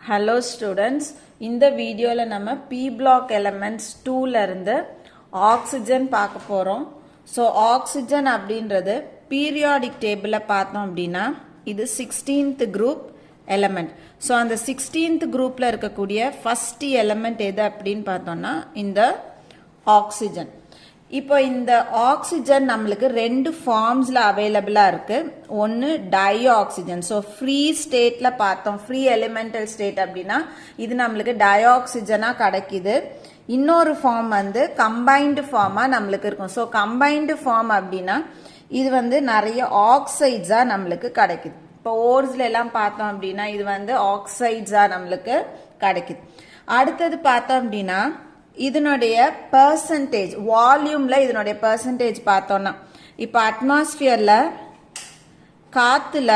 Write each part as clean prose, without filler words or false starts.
Hello students, இந்த வீடியோல நம்ம P block elements 2ல இருந்து oxygen பார்க்க போறோம். So oxygen அப்படின்றது periodic tableல பார்த்தோம் அப்படின்னா இது 16th group element. So அந்த 16th groupல இருக்கக்கூடிய first element எது அப்படின்னு பார்த்தோம்னா இந்த oxygen. இப்போ இந்த ஆக்சிஜன் நம்மளுக்கு ரெண்டு ஃபார்ம்ஸ்ல அவைலபிளா இருக்கு. ஒன்னு டயோஆக்சிஜன். ஸோ ஃப்ரீ ஸ்டேட்ல பார்த்தோம், ஃப்ரீ எலிமெண்டல் ஸ்டேட் அப்படின்னா இது நம்மளுக்கு டயோஆக்சிஜனா கிடைக்குது. இன்னொரு ஃபார்ம் வந்து கம்பைன்டு ஃபார்மா நம்மளுக்கு இருக்கும். ஸோ கம்பைன்டு ஃபார்ம் அப்படின்னா இது வந்து நிறைய ஆக்சைட்ஸா நம்மளுக்கு கிடைக்குது. இப்போ ஓர்ஸ்ல எல்லாம் பார்த்தோம் அப்படின்னா இது வந்து ஆக்சைட்ஸா நம்மளுக்கு கிடைக்குது. அடுத்தது பார்த்தோம் அப்படின்னா இதனுடைய பெர்சன்டேஜ் வால்யூம்ல இதனுடைய பெர்சன்டேஜ் பார்த்தோம்னா இப்போ அட்மாஸ்பியர்ல காத்துல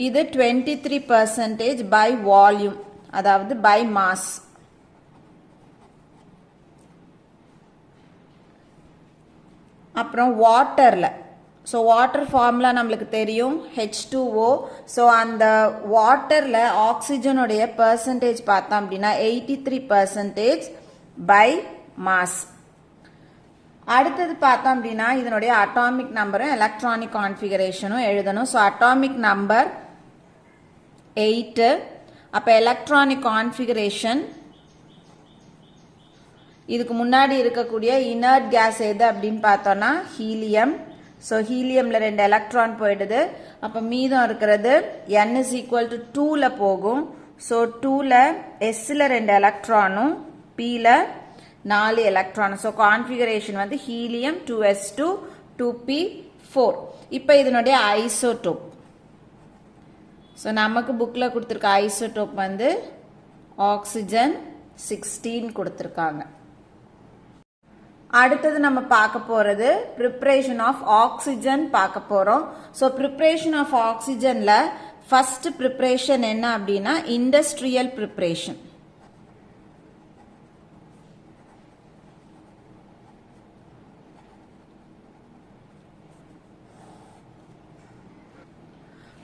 இது 23% பை வால்யூம், அதாவது பை மாஸ். அப்புறம் வாட்டர்ல, ஸோ வாட்டர் ஃபார்முலா நம்மளுக்கு தெரியும் H2O. ஸோ அந்த வாட்டரில் ஆக்சிஜனுடைய பெர்சன்டேஜ் பார்த்தோம் அப்படின்னா 83% பை மாஸ். அடுத்தது பார்த்தோம் அப்படின்னா இதனுடைய அட்டாமிக் நம்பரும் எலக்ட்ரானிக் கான்ஃபிகரேஷனும் எழுதணும். So atomic number 8. அப்போ எலக்ட்ரானிக் கான்ஃபிகரேஷன் இதுக்கு முன்னாடி இருக்கக்கூடிய இனர்ட் கேஸ் எது அப்படின்னு பார்த்தோம்னா ஹீலியம். ஸோ ஹீலியம்ல 2 எலக்ட்ரான் போயிடுது. அப்போ மீதம் இருக்கிறது n is equal to 2ல போகும். ஸோ 2ல sல 2 எலக்ட்ரானும் pல 4 எலக்ட்ரானும். ஸோ கான்ஃபிகரேஷன் வந்து ஹீலியம் 2s2 2p4. இப்போ இதனுடைய ஐசோடோப். ஸோ நமக்கு புக்கில் கொடுத்துருக்க ஐசோடோப் வந்து ஆக்சிஜன் 16 கொடுத்துருக்காங்க. அடுத்தது நம்ம பார்க்க போறது ப்ரிப்பரேஷன் ஆஃப் ஆக்சிஜன் பார்க்க போறோம். ஸோ ப்ரிப்பரேஷன் ஆஃப் ஆக்சிஜன்ல ஃபர்ஸ்ட் ப்ரிப்பரேஷன் என்ன அப்படின்னா இண்டஸ்ட்ரியல் ப்ரிப்பரேஷன்.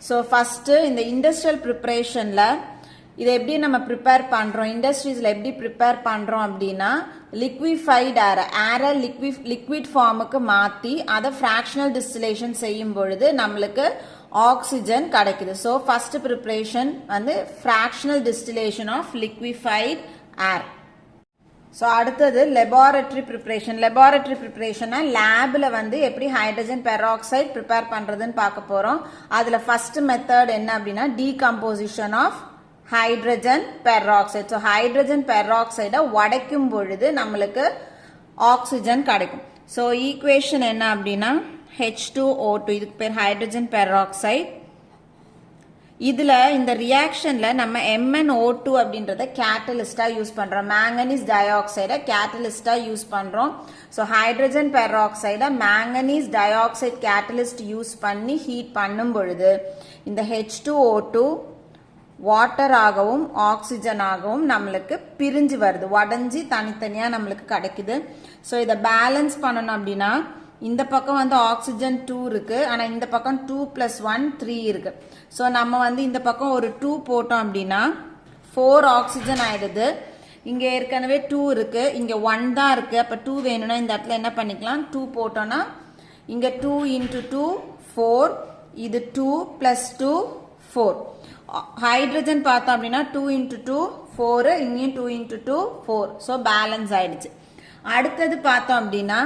ஸோ ஃபர்ஸ்ட் இந்த இண்டஸ்ட்ரியல் ப்ரிப்பரேஷன்ல இதை எப்படி நம்ம ப்ரிப்பேர் பண்றோம், இண்டஸ்ட்ரீஸ்ல எப்படி ப்ரிப்பேர் பண்றோம் அப்படின்னா லிக்விஃபைட் ஏரை லிக்விட் ஃபார்முக்கு மாற்றி அதை ஃப்ராக்ஷனல் டிஸ்டிலேஷன் செய்யும் பொழுது நம்மளுக்கு ஆக்சிஜன் கிடைக்குது. ஸோ ஃபர்ஸ்ட் ப்ரிப்பரேஷன் வந்து fractional distillation of liquefied air. So அடுத்தது லெபார்டரி ப்ரிப்பரேஷன். லெபார்டரி ப்ரிப்பரேஷனா லேபில் வந்து எப்படி ஹைட்ரஜன் பெராக்சைடு ப்ரிப்பேர் பண்ணுறதுன்னு பார்க்க போகிறோம். அதில் ஃபர்ஸ்ட் மெத்தட் என்ன அப்படின்னா decomposition of hydrogen peroxide. So hydrogen பெராக்சைடை உடைக்கும் பொழுது நம்மளுக்கு ஆக்சிஜன் கிடைக்கும். ஸோ ஈக்குவேஷன் என்ன அப்படின்னா H2O2, இதுக்கு பேர் ஹைட்ரஜன் பெராக்சைடு. இதுல இந்த ரியாக்ஷன்ல நம்ம MnO2 அப்படின்றத கேட்டலிஸ்டா யூஸ் பண்றோம். மேங்கனீஸ் டயோக்சைடை கேட்டலிஸ்டா யூஸ் பண்றோம். ஸோ ஹைட்ரஜன் பெராக்சைடை மேங்கனீஸ் டயோக்சைடு கேட்டலிஸ்ட் யூஸ் பண்ணி ஹீட் பண்ணும் பொழுது இந்த H2O2 வாட்டர் ஆகவும் ஆக்சிஜன் ஆகவும் நம்மளுக்கு பிரிஞ்சு வருது, உடஞ்சி தனித்தனியா நம்மளுக்கு கிடைக்குது. ஸோ இதை பேலன்ஸ் பண்ணணும் அப்படின்னா இந்த பக்கம் வந்து ஆக்சிஜன் 2 இருக்கு, ஆனா இந்த பக்கம் 2 + 1 3 இருக்கு. ஸோ நம்ம வந்து இந்த பக்கம் ஒரு 2 போட்டோம் அப்படின்னா 4 ஆக்சிஜன் ஆயிடுது. இங்க ஏற்கனவே 2 இருக்கு, இங்க 1 தான் இருக்கு. அப்ப 2 வேணும்னா இந்த இடத்துல என்ன பண்ணிக்கலாம், 2 போட்டோம்னா இங்க 2 × 2 4, இது 2 + 2 4. ஹைட்ரஜன் பார்த்தோம் அப்படின்னா 2 × 2 4, இங்கேயும் 2 × 2 4. ஸோ பேலன்ஸ் ஆயிடுச்சு. அடுத்தது பார்த்தோம் அப்படின்னா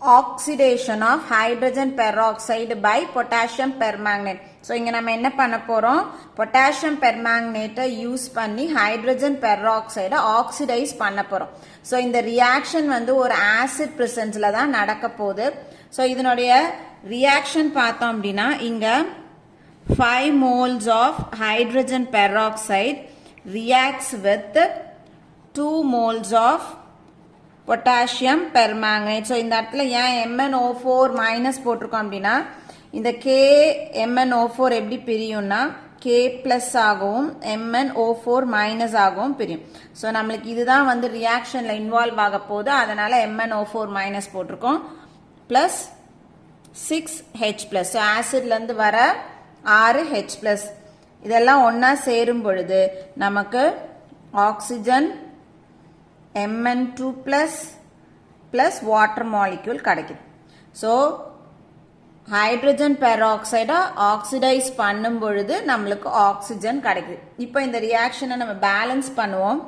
oxidation of hydrogen peroxide by potassium permanganate. So இங்க நம்ம என்ன பண்ண போறோம், பொட்டாசியம் பெர்மாங்கனேட்டை யூஸ் பண்ணி ஹைட்ரஜன் பெராக்சைடை ஆக்சிடைஸ் பண்ண போறோம். ஸோ இந்த ரியாக்ஷன் வந்து ஒரு ஆசிட் பிரசன்ஸ்ல தான் நடக்க போகுது. ஸோ இதனுடைய ரியாக்ஷன் பார்த்தோம் அப்படின்னா இங்க 5 moles of hydrogen peroxide reacts with 2 moles of potassium permanganate. So இந்த இடத்துல ஏன் MnO4 மைனஸ் போட்டிருக்கோம் அப்படின்னா இந்த KMnO4 எப்படி பிரியும்னா K பிளஸ் ஆகவும் MnO4 மைனஸ் ஆகவும் பிரியும். ஸோ நம்மளுக்கு இதுதான் வந்து ரியாக்ஷன்ல இன்வால்வ் ஆக போகுது, அதனால MnO4 மைனஸ் போட்டிருக்கோம். Plus 6H+. ஸோ ஆசிட்ல இருந்து வர 6H+. இதெல்லாம் ஒன்னா சேரும் பொழுது நமக்கு oxygen Mn2 plus water molecule கிடைக்குது. ஸோ ஹைட்ரஜன் பெராக்சைடை ஆக்சிடைஸ் பண்ணும் பொழுது நம்மளுக்கு ஆக்சிஜன் கிடைக்குது. இப்போ இந்த ரியாக்ஷனை நம்ம பேலன்ஸ் பண்ணுவோம்.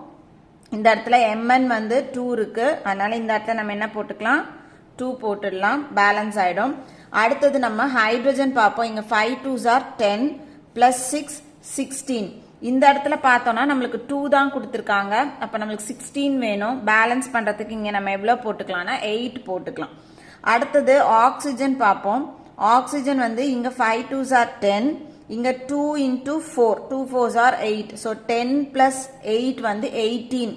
இந்த இடத்துல Mn வந்து 2 இருக்கு, அதனால இந்த இடத்துல நம்ம என்ன போட்டுக்கலாம், 2 போட்டுடலாம், பேலன்ஸ் ஆயிடும். அடுத்தது நம்ம ஹைட்ரஜன் பார்ப்போம். இங்க 5 2s are 10 பிளஸ் 6 16. இந்த இடத்துல பார்த்தோம்னா நம்மளுக்கு 2 தான் கொடுத்துருக்காங்க, அப்ப நம்மளுக்கு 16 வேணும். பேலன்ஸ் பண்றதுக்கு இங்க நம்ம எவ்வளவு போட்டுக்கலாம்னா 8 போட்டுக்கலாம். அடுத்தது ஆக்சிஜன் பார்ப்போம். ஆக்சிஜன் வந்து இங்க 5 2s are 10, இங்க 2 into 4, 2 4s are 8. So 10 plus 8 வந்து 18.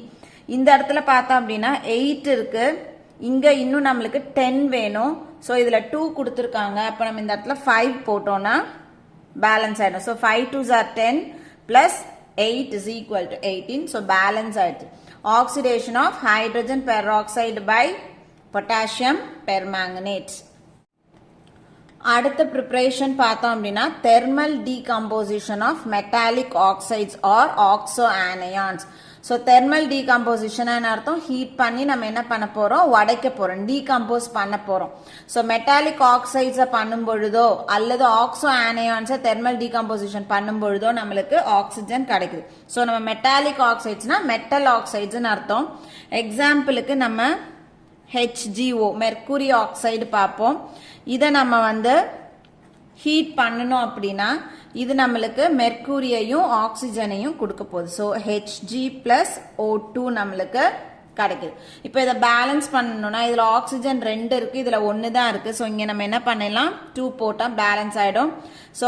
இந்த இடத்துல பார்த்தோம் அப்படின்னா 8 இருக்கு, இங்க இன்னும் நம்மளுக்கு 10 வேணும். ஸோ இதுல 2 கொடுத்துருக்காங்க, அப்ப நம்ம இந்த இடத்துல 5 போட்டோம்னா பேலன்ஸ் ஆயிடும். So 5 2s are 10 plus 8 is equal to 18. So balance ஆயிடுச்சு. Oxidation of hydrogen peroxide by potassium permanganate. அடுத்த ப்ரிப்பரேஷன் பார்த்தோம் அப்படின்னா thermal decomposition of metallic oxides or oxo anions. So thermal decomposition அர்த்தம் ஹீட் பண்ணி நம்ம என்ன பண்ண போறோம், உடைக்க போறோம், டீகம்போஸ் பண்ண போறோம். ஸோ மெட்டாலிக் ஆக்சைட்ஸை பண்ணும் பொழுதோ அல்லது ஆக்சோ ஆனயான்ஸை தெர்மல் டீகம்போசிஷன் பண்ணும் பொழுதோ நம்மளுக்கு ஆக்சிஜன் கிடைக்குது. ஸோ நம்ம மெட்டாலிக் ஆக்சைட்ஸ்னா மெட்டல் ஆக்சைட்ஸ்னு அர்த்தம். எக்ஸாம்பிளுக்கு நம்ம HgO மெர்க்குரி ஆக்சைடு பார்ப்போம். இதை நம்ம வந்து ஹீட் பண்ணணும் அப்படின்னா இது நம்மளுக்கு மெர்க்குரியையும் ஆக்சிஜனையும் கொடுக்க போகுது. ஸோ Hg பிளஸ் O2 நம்மளுக்கு கிடைக்குது. இப்போ இதை பேலன்ஸ் பண்ணணும்னா இதுல ஆக்சிஜன் 2 இருக்கு, இதுல 1 தான் இருக்கு. ஸோ இங்க நம்ம என்ன பண்ணலாம், 2 போட்டா பேலன்ஸ் ஆயிடும். ஸோ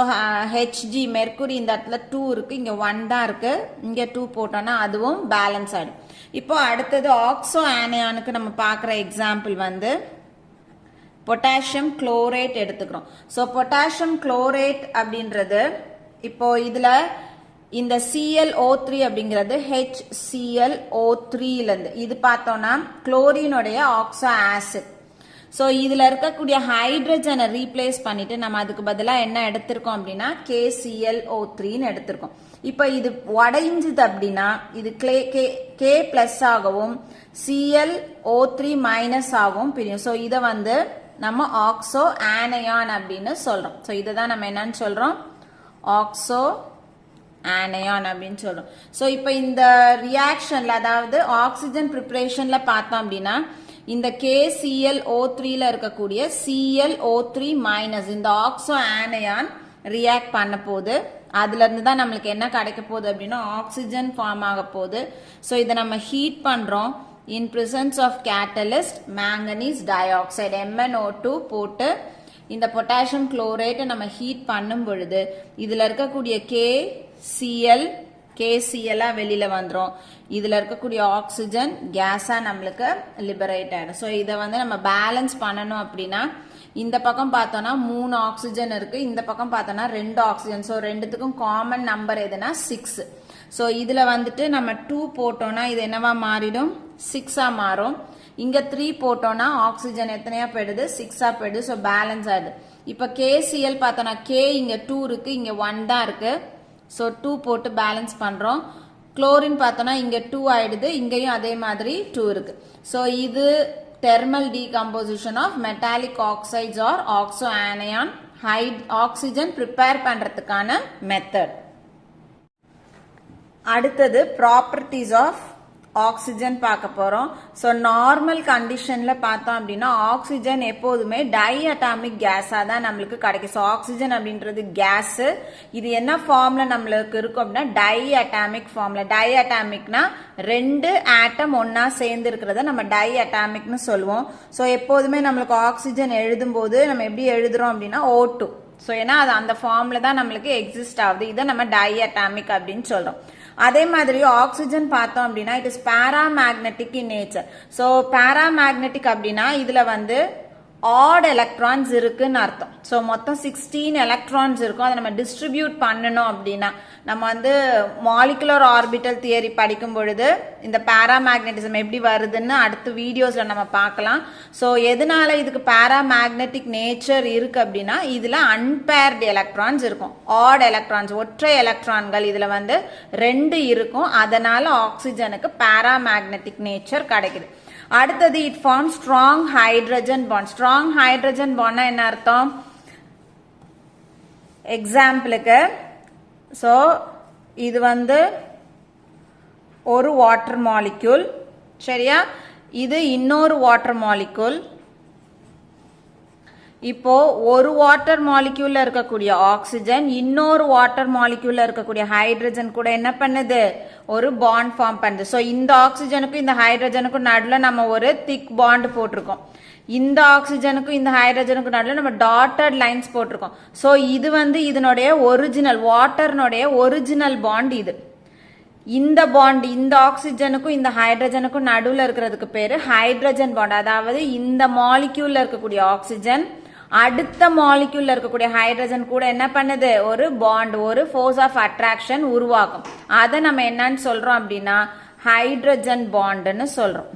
Hg மெர்க்குரி இந்த இடத்துல 2 இருக்கு, இங்க 1 தான் இருக்கு, இங்க 2 போட்டோம்னா அதுவும் பேலன்ஸ் ஆயிடும். இப்போ அடுத்தது ஆக்சோ ஆனயானுக்கு நம்ம பார்க்குற எக்ஸாம்பிள் வந்து பொட்டாசியம் குளோரேட் எடுத்துக்கிறோம். ஸோ பொட்டாசியம் குளோரேட் அப்படின்றது இப்போ இதுல இந்த ClO3 அப்படிங்கிறது HClO3லேருந்து இது பார்த்தோம்னா குளோரினுடைய ஆக்சோ ஆசிட். ஸோ இதுல இருக்கக்கூடிய ஹைட்ரஜனை ரீப்ளேஸ் பண்ணிட்டு நம்ம அதுக்கு பதிலாக என்ன எடுத்திருக்கோம் அப்படின்னா KClO3ன்னு எடுத்திருக்கோம். இப்போ இது உடைஞ்சுது அப்படின்னா இது K பிளஸ் ஆகவும் ClO3 மைனஸ் ஆகவும் பிரியும். ஸோ இதை வந்து நம்ம ஆக்சோ ஆனயான் அப்படின்னு சொல்றோம். ஸோ இதை தான் நம்ம என்னன்னு சொல்றோம், ஆக்சோ ஆனயான் அப்படின்னு சொல்றோம். ஸோ இப்போ இந்த ரியாக்ஷன்ல அதாவது ஆக்சிஜன் ப்ரிப்பரேஷன்ல பார்த்தோம் அப்படின்னா இந்த KClO3ல இருக்கக்கூடிய ClO3 மைனஸ் இந்த ஆக்சோ ஆனயான் ரியாக்ட் பண்ண போது அதுல இருந்து தான் நம்மளுக்கு என்ன கிடைக்க போகுது அப்படின்னா ஆக்சிஜன் ஃபார்ம் ஆக போகுது. ஸோ இதை நம்ம ஹீட் பண்றோம். In presence of catalyst manganese dioxide MnO2 போட்டு இந்த பொட்டாசியம் குளோரேட்டை நம்ம ஹீட் பண்ணும் பொழுது இதுல இருக்கக்கூடிய KCl வெளியில வந்துடும். இதுல இருக்கக்கூடிய ஆக்சிஜன் கேஸா நம்மளுக்கு லிபரேட் ஆயிடும். ஸோ இதை வந்து நம்ம பேலன்ஸ் பண்ணணும் அப்படின்னா இந்த பக்கம் பார்த்தோம்னா 3 ஆக்சிஜன் இருக்கு, இந்த பக்கம் பார்த்தோம்னா 2 ஆக்சிஜன். ஸோ ரெண்டுத்துக்கும் காமன் நம்பர் எதுனா 6. ஸோ இதுல வந்துட்டு நம்ம 2 போட்டோம்னா இது என்னவா மாறிடும், 6ஆ மாறும். இங்க 3 போட்டோம்னா ஆக்சிஜன் எத்தனையா போயிடுது, 6ஆ போயிடுது. ஸோ பேலன்ஸ் ஆயிடுது. இப்ப KCl பார்த்தோம்னா K இங்க 2 இருக்கு, இங்க 1 தான் இருக்கு. ஸோ 2 போட்டு பேலன்ஸ் பண்றோம். குளோரின் பார்த்தோம்னா இங்க 2 ஆயிடுது, இங்கேயும் அதே மாதிரி 2 இருக்கு. ஸோ இது thermal decomposition of metallic oxides or oxoanion oxygen prepare பண்றதுக்கான மெத்தட். அடுத்தது ப்ராப்பர்ட்டிஸ் ஆஃப் ஆக்சிஜன் பார்க்க போறோம். ஸோ நார்மல் கண்டிஷன்ல பார்த்தோம் அப்படின்னா ஆக்சிஜன் எப்போதுமே டை அட்டாமிக் கேஸா தான் நம்மளுக்கு கிடைக்கும். ஸோ ஆக்சிஜன் அப்படின்றது கேஸ். இது என்ன ஃபார்ம்ல நம்மளுக்கு இருக்கும் அப்படின்னா டை அட்டாமிக் ஃபார்ம்ல. டை அட்டாமிக்னா 2 ஆட்டம் ஒன்னா சேர்ந்து இருக்கிறத நம்ம டை அட்டாமிக்னு சொல்லுவோம். ஸோ எப்போதுமே நம்மளுக்கு ஆக்சிஜன் எழுதும் போது நம்ம எப்படி எழுதுறோம் அப்படின்னா O2. ஸோ ஏன்னா அது அந்த ஃபார்ம்ல தான் நம்மளுக்கு எக்ஸிஸ்ட் ஆகுது. இதை நம்ம டை அட்டாமிக் அப்படின்னு சொல்றோம். அதே மாதிரி ஆக்சிஜன் பார்த்தோம் அப்படின்னா it is paramagnetic in nature. So paramagnetic அப்படின்னா இதுல வந்து ஆட் எலக்ட்ரான்ஸ் இருக்குன்னு அர்த்தம். ஸோ மொத்தம் 16 எலக்ட்ரான்ஸ் இருக்கும். அதை நம்ம டிஸ்ட்ரிபியூட் பண்ணணும் அப்படின்னா நம்ம வந்து மாலிகுலர் ஆர்பிட்டல் தியரி படிக்கும் பொழுது இந்த பாராமேக்னெட்டிசம் எப்படி வருதுன்னு அடுத்த வீடியோஸ்ல நம்ம பார்க்கலாம். ஸோ எதனால இதுக்கு பாராமேக்னெட்டிக் நேச்சர் இருக்கு அப்படின்னா இதுல அன்பேர்டு எலக்ட்ரான்ஸ் இருக்கும். ஆட் எலக்ட்ரான்ஸ் ஒற்றை எலக்ட்ரான்கள் இதுல வந்து 2 இருக்கும். அதனால ஆக்சிஜனுக்கு பாராமேக்னெட்டிக் நேச்சர் கிடைக்குது. அடுத்தது it form strong hydrogen bond. Strong hydrogen பாண்ட்னா என்ன அர்த்தம்? எக்ஸாம்பிளுக்கு ஸோ இது வந்து ஒரு வாட்டர் மாலிக்யூல், சரியா? இது இன்னொரு வாட்டர் மாலிக்யூல். இப்போ ஒரு வாட்டர் மாலிக்யூல்ல இருக்கக்கூடிய ஆக்சிஜன் இன்னொரு வாட்டர் மாலிக்யூல்ல இருக்கக்கூடிய ஹைட்ரஜன் கூட என்ன பண்ணுது? ஒரு பாண்ட் ஃபார்ம் பண்ணுது. ஸோ இந்த ஆக்சிஜனுக்கும் இந்த ஹைட்ரஜனுக்கும் நடுவில் நம்ம ஒரு திக் பாண்ட் போட்டிருக்கோம். இந்த ஆக்சிஜனுக்கும் இந்த ஹைட்ரஜனுக்கும் நடுவில் நம்ம டாட்டட் லைன்ஸ் போட்டிருக்கோம். ஸோ இது வந்து இதனுடைய ஒரிஜினல் வாட்டர்னுடைய ஒரிஜினல் பாண்ட் இது. இந்த பாண்ட் இந்த ஆக்சிஜனுக்கும் இந்த ஹைட்ரஜனுக்கும் நடுவில் இருக்கிறதுக்கு பேரு ஹைட்ரஜன் பாண்ட். அதாவது இந்த மாலிக்யூல்ல இருக்கக்கூடிய ஆக்சிஜன் அடுத்த மாலிக்யூல்ல இருக்கக்கூடிய ஹைட்ரஜன் கூட என்ன பண்ணுது? ஒரு பாண்ட், ஒரு ஃபோர்ஸ் ஆஃப் அட்ராக்ஷன் உருவாக்கும். அதை நம்ம என்னன்னு சொல்றோம் அப்படின்னா ஹைட்ரஜன் பாண்ட்னு சொல்றோம்.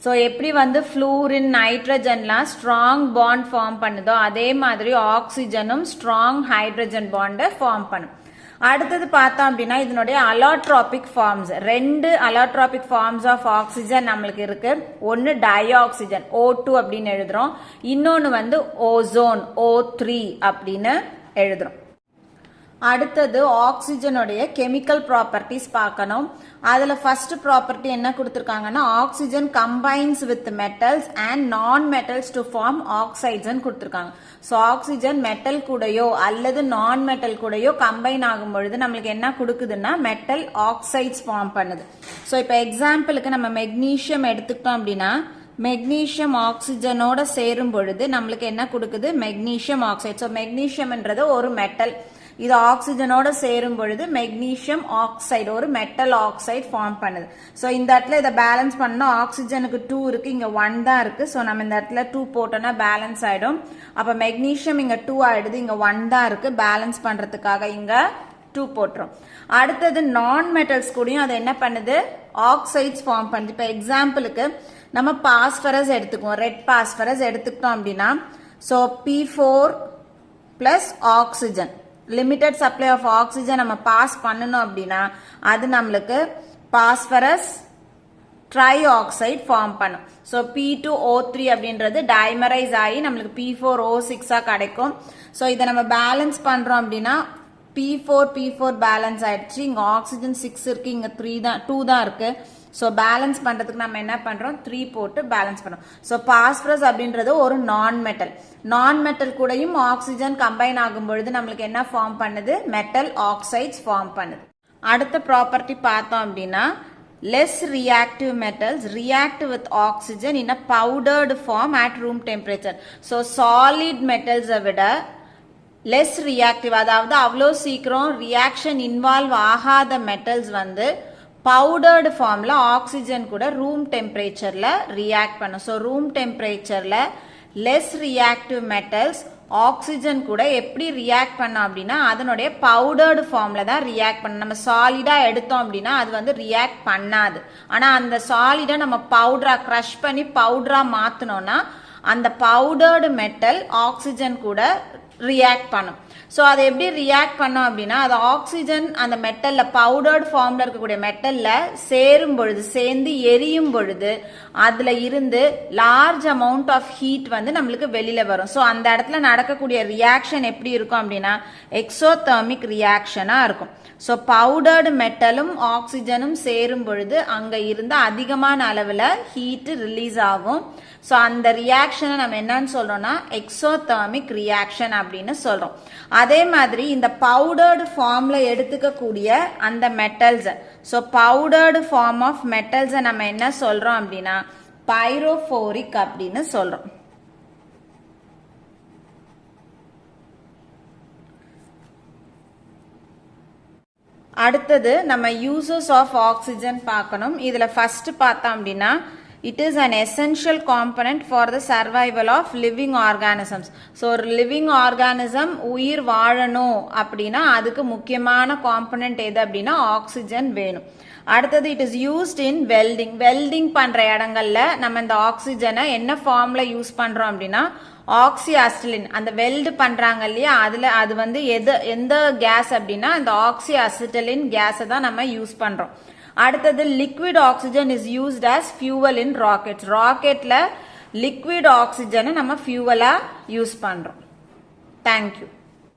ஸோ எப்படி வந்து ஃப்ளூரின் நைட்ரஜன்லாம் ஸ்ட்ராங் பாண்ட் ஃபார்ம் பண்ணுதோ அதே மாதிரி ஆக்சிஜனும் ஸ்ட்ராங் ஹைட்ரஜன் பாண்டை ஃபார்ம் பண்ணும். அடுத்தது பார்த்தோம் அப்படின்னா இதனுடைய allotropic forms. 2 allotropic forms of oxygen நம்மளுக்கு இருக்கு. ஒன்னு டயோக்சிஜன் O2 அப்படின்னு எழுதுறோம். இன்னொன்னு வந்து ஓசோன் O3 அப்படின்னு எழுதுறோம். அடுத்தது ஆக்சிஜனுடைய கெமிக்கல் ப்ராப்பர்ட்டிஸ் பார்க்கணும். அதுல ஃபர்ஸ்ட் ப்ராப்பர்ட்டி என்ன கொடுத்திருக்காங்கன்னா oxygen combines with metals and non metals to form oxides கொடுத்திருக்காங்க. ஸோ ஆக்சிஜன் மெட்டல் கூடயோ அல்லது நான் மெட்டல் கூடயோ கம்பைன் ஆகும் பொழுது நம்மளுக்கு என்ன கொடுக்குதுன்னா மெட்டல் ஆக்சைட்ஸ் ஃபார்ம் பண்ணுது. ஸோ இப்போ எக்ஸாம்பிளுக்கு நம்ம மெக்னீஷியம் எடுத்துக்கிட்டோம் அப்படின்னா மெக்னீஷியம் ஆக்சிஜனோட சேரும் பொழுது நம்மளுக்கு என்ன கொடுக்குது? Magnesium oxide. ஸோ மெக்னீஷியம்ன்றது ஒரு மெட்டல். இது ஆக்சிஜனோட சேரும் பொழுது மெக்னீஷியம் ஆக்சைடு ஒரு மெட்டல் ஆக்சைடு ஃபார்ம் பண்ணுது. ஸோ இந்த இடத்துல இதை பேலன்ஸ் பண்ணா ஆக்சிஜனுக்கு 2 இருக்கு, இங்க 1 தான் இருக்கு. ஸோ நம்ம இந்த இடத்துல 2 போட்டோம்னா பேலன்ஸ் ஆயிடும். அப்ப மெக்னீஷியம் இங்க 2 ஆயிடுது, இங்க 1 தான் இருக்கு. பேலன்ஸ் பண்றதுக்காக இங்க 2 போட்டுரும். அடுத்தது நான் மெட்டல்ஸ் கூடயும் அது என்ன பண்ணுது? ஆக்சைட்ஸ் ஃபார்ம் பண்ணுது. இப்போ எக்ஸாம்பிளுக்கு நம்ம பாஸ்பரஸ் எடுத்துக்குவோம். ரெட் பாஸ்பரஸ் எடுத்துக்கிட்டோம் அப்படின்னா so P4 plus oxygen limited supply of oxygen நம்ம பாஸ் பண்ணணும் அப்படின்னா அது நம்மளுக்கு பாஸ்பரஸ் ட்ரை ஆக்சைடு ஃபார்ம் பண்ணும். ஸோ P2O3 அப்படின்றது டைமரைஸ் ஆகி நம்மளுக்கு P4O6 கிடைக்கும். ஸோ இதை நம்ம பேலன்ஸ் பண்றோம் அப்படின்னா P4 பேலன்ஸ் ஆயிடுச்சு. இங்க ஆக்சிஜன் 6 இருக்கு, இங்க 2 தான் இருக்கு. ஸோ பேலன்ஸ் பண்றதுக்கு நம்ம என்ன பண்றோம்? 3 போட்டு பேலன்ஸ் பண்றோம். ஸோ பாஸ்பரஸ் அப்படின்றது ஒரு நான் மெட்டல். நான் மெட்டல் கூடயும் ஆக்சிஜன் கம்பைன் ஆகும் பொழுது நம்மளுக்கு என்ன ஃபார்ம் பண்ணுது? மெட்டல் ஆக்சைட்ஸ் ஃபார்ம் பண்ணுது. அடுத்த ப்ராப்பர்ட்டி பார்த்தோம் அப்படின்னா less reactive metals react with oxygen in a powdered form at room temperature. So solid metals விட less reactive, அதாவது அவ்வளோ சீக்கிரம் ரியாக்ஷன் இன்வால்வ் ஆகாத மெட்டல்ஸ் வந்து பவுடர்டு ஃபார்ம்ல ஆக்சிஜன் கூட ரூம் டெம்பரேச்சர்ல ரியாக்ட் பண்ணும். ஸோ ரூம் டெம்பரேச்சர்ல லெஸ் ரியாக்டிவ் மெட்டல்ஸ் ஆக்சிஜன் கூட எப்படி ரியாக்ட் பண்ணோம் அப்படின்னா அதனுடைய பவுடர்டு ஃபார்ம்ல தான் ரியாக்ட் பண்ணும். நம்ம சாலிடா எடுத்தோம் அப்படின்னா அது வந்து ரியாக்ட் பண்ணாது. ஆனா அந்த சாலிடா நம்ம பவுடரா கிரஷ் பண்ணி பவுடரா மாத்தணும்னா அந்த பவுடர்டு மெட்டல் ஆக்சிஜன் கூட ரியாக்ட் பண்ணும். ஸோ அதை எப்படி ரியாக்ட் பண்ணோம் அப்படின்னா அது ஆக்சிஜன் அந்த மெட்டல்ல பவுடர்ட் ஃபார்ம்ல இருக்கக்கூடிய மெட்டல்ல சேரும் பொழுது சேர்ந்து எரியும் பொழுது அதுல இருந்து லார்ஜ் அமௌண்ட் ஆஃப் ஹீட் வந்து நம்மளுக்கு வெளியில வரும். ஸோ அந்த இடத்துல நடக்கக்கூடிய ரியாக்ஷன் எப்படி இருக்கும் அப்படின்னா எக்ஸோதெர்மிக் ரியாக்ஷனா இருக்கும். ஸோ பவுடர்டு மெட்டலும் ஆக்சிஜனும் சேரும் பொழுது அங்க இருந்து அதிகமான அளவுல ஹீட் ரிலீஸ் ஆகும். ஸோ அந்த ரியாக்ஷனை நம்ம என்னன்னு சொல்றோம்னா எக்ஸோதெர்மிக் ரியாக்ஷன் அப்படின்னு சொல்றோம். அதே மாதிரி இந்த பவுடர்டு ஃபார்ம்ல எடுத்துக்கக்கூடிய அந்த metals, so powdered form of மெட்டல்ஸை நம்ம என்ன சொல்றோம் அப்படின்னா பைரோஃபோரிக் அப்படின்னு சொல்றோம். அடுத்தது நம்ம யூசஸ் ஆஃப் ஆக்சிஜன் பார்க்கணும். இதுல ஃபர்ஸ்ட் பார்த்தோம் அப்படின்னா It is an essential component for the survival of living organisms. So ஒரு லிவிங் ஆர்கானிசம் உயிர் வாழணும் அப்படின்னா அதுக்கு முக்கியமான காம்பனண்ட் எது அப்படின்னா ஆக்சிஜன் வேணும். அடுத்தது it is used in welding பண்ற இடங்கள்ல நம்ம இந்த ஆக்சிஜனை என்ன ஃபார்ம்ல யூஸ் பண்றோம் அப்படின்னா ஆக்சி அசிட்டிலின், அந்த வெல்டு பண்றாங்க இல்லையா அதுல அது வந்து எந்த கேஸ் அப்படின்னா இந்த ஆக்சி அசிட்டிலின் கேஸை தான் நம்ம யூஸ் பண்றோம். அடுத்தது liquid oxygen is used as fuel in rockets. ராக்கெட்ல லிக்விட் ஆக்சிஜனை நம்ம ஃபியூவலா யூஸ் பண்றோம். தேங்க்யூ.